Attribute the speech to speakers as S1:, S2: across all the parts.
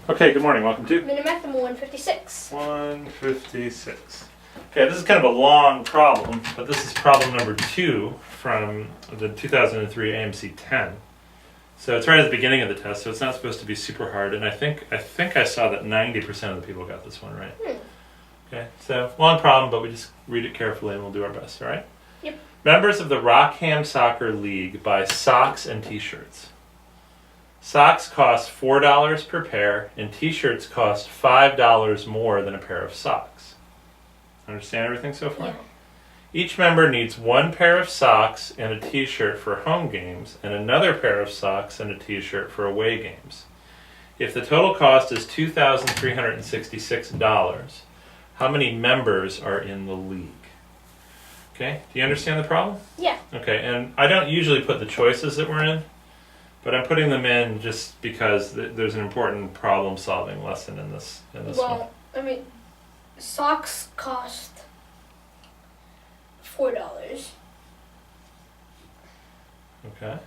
S1: Okay, good morning. Welcome to
S2: MinuteMath157.
S1: 156. Okay, this is kind of a long problem, but this is problem number 2 from the 2003 AMC 10. So it's right at the beginning of the test, so it's not supposed to be super hard, and I think I saw that 90% of the people got this one right. Okay, so long problem, but we just read it carefully and we'll do our best, all right?
S2: Yep.
S1: Members of the Rockham Soccer League buy socks and t-shirts. Socks cost $4 per pair, and t-shirts cost $5 more than a pair of socks. Understand everything so far?
S2: Yeah.
S1: Each member needs one pair of socks and a t-shirt for home games, and another pair of socks and a t-shirt for away games. If the total cost is $2,366, how many members are in the league? Okay, do you understand the problem?
S2: Yeah.
S1: Okay, and I don't usually put the choices that we're in, but I'm putting them in just because there's an important problem-solving lesson in this one.
S2: Well, I mean, socks cost $4.
S1: Okay.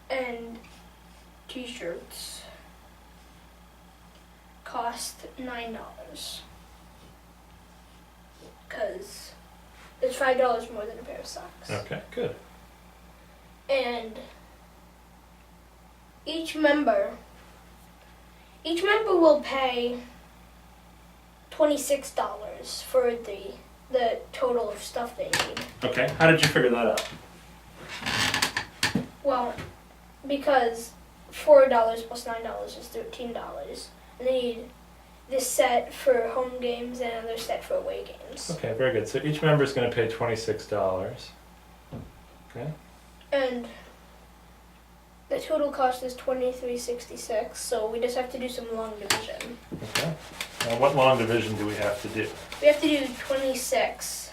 S2: And t-shirts cost $9. Because it's $5 more than a pair of socks.
S1: Okay, good.
S2: And each member will pay $26 for the total of stuff they need.
S1: Okay, how did you figure that out?
S2: Well, because $4 plus $9 is $13, and they need this set for home games and another set for away games.
S1: Okay, very good. So each member is going to pay $26. Okay.
S2: And the total cost is $23.66, so we just have to do some long division.
S1: Okay. Now, what long division do we have to do?
S2: We have to do 26.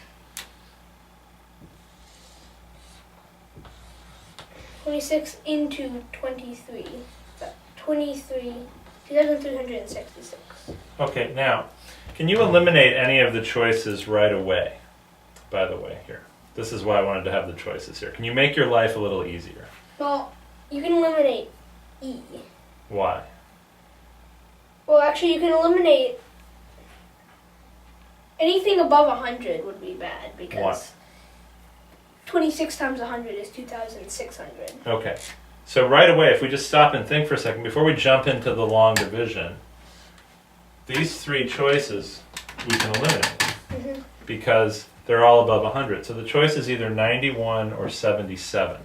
S2: 26 into 23. 2,366.
S1: Okay, now, can you eliminate any of the choices right away? By the way, here. This is why I wanted to have the choices here. Can you make your life a little easier?
S2: Well, you can eliminate E.
S1: Why?
S2: Well, actually, you can eliminate anything above 100 would be bad because
S1: Why?
S2: 26 times 100 is 2,600.
S1: Okay. So right away, if we just stop and think for a second, before we jump into the long division, these three choices we can eliminate because they're all above 100. So the choice is either 91 or 77.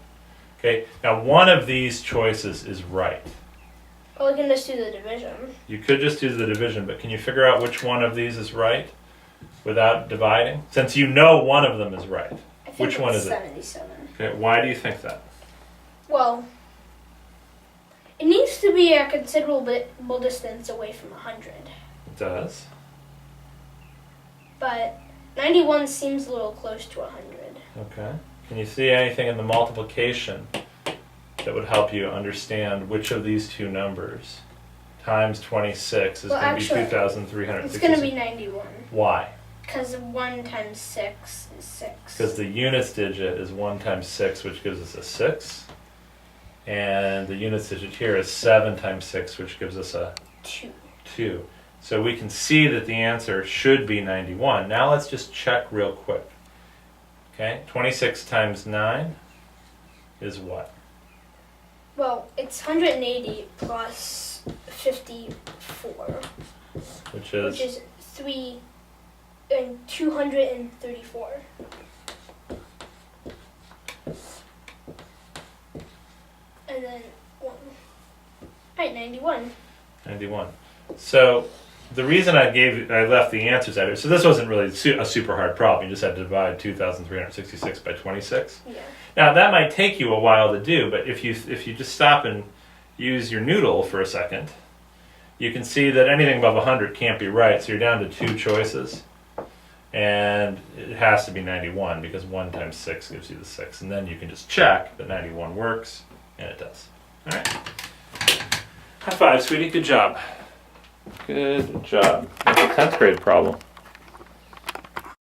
S1: Okay, now one of these choices is right.
S2: Well, we can just do the division.
S1: You could just do the division, but can you figure out which one of these is right without dividing? Since you know one of them is right.
S2: I think
S1: Which one
S2: it's
S1: is
S2: 77.
S1: it? Okay, why do you think that?
S2: Well, it needs to be a considerable distance away from 100.
S1: It does.
S2: But 91 seems a little close to 100.
S1: Okay. Can you see anything in the multiplication that would help you understand which of these two numbers times 26 is going to be 2,366?
S2: It's going to be 91.
S1: Why?
S2: Because 1 times 6 is 6.
S1: Because the units digit is 1 times 6, which gives us a 6. And the units digit here is 7 times 6, which gives us a 2. So we can see that the answer should be 91. Now let's just check real quick. Okay, 26 times 9 is what?
S2: Well, it's 180 plus 54.
S1: Which is
S2: 234. And then 1. Right, 91.
S1: 91. So the reason I left the answers out here, so this wasn't really a super hard problem. You just had to divide 2,366 by 26.
S2: Yeah.
S1: Now that might take you a while to do, but if you just stop and use your noodle for a second, you can see that anything above 100 can't be right. So you're down to 2 choices, and it has to be 91 because 1 times 6 gives you the 6, and then you can just check that 91 works, and it does. All right. High five, sweetie. Good job. Good job. That's a 10th grade problem.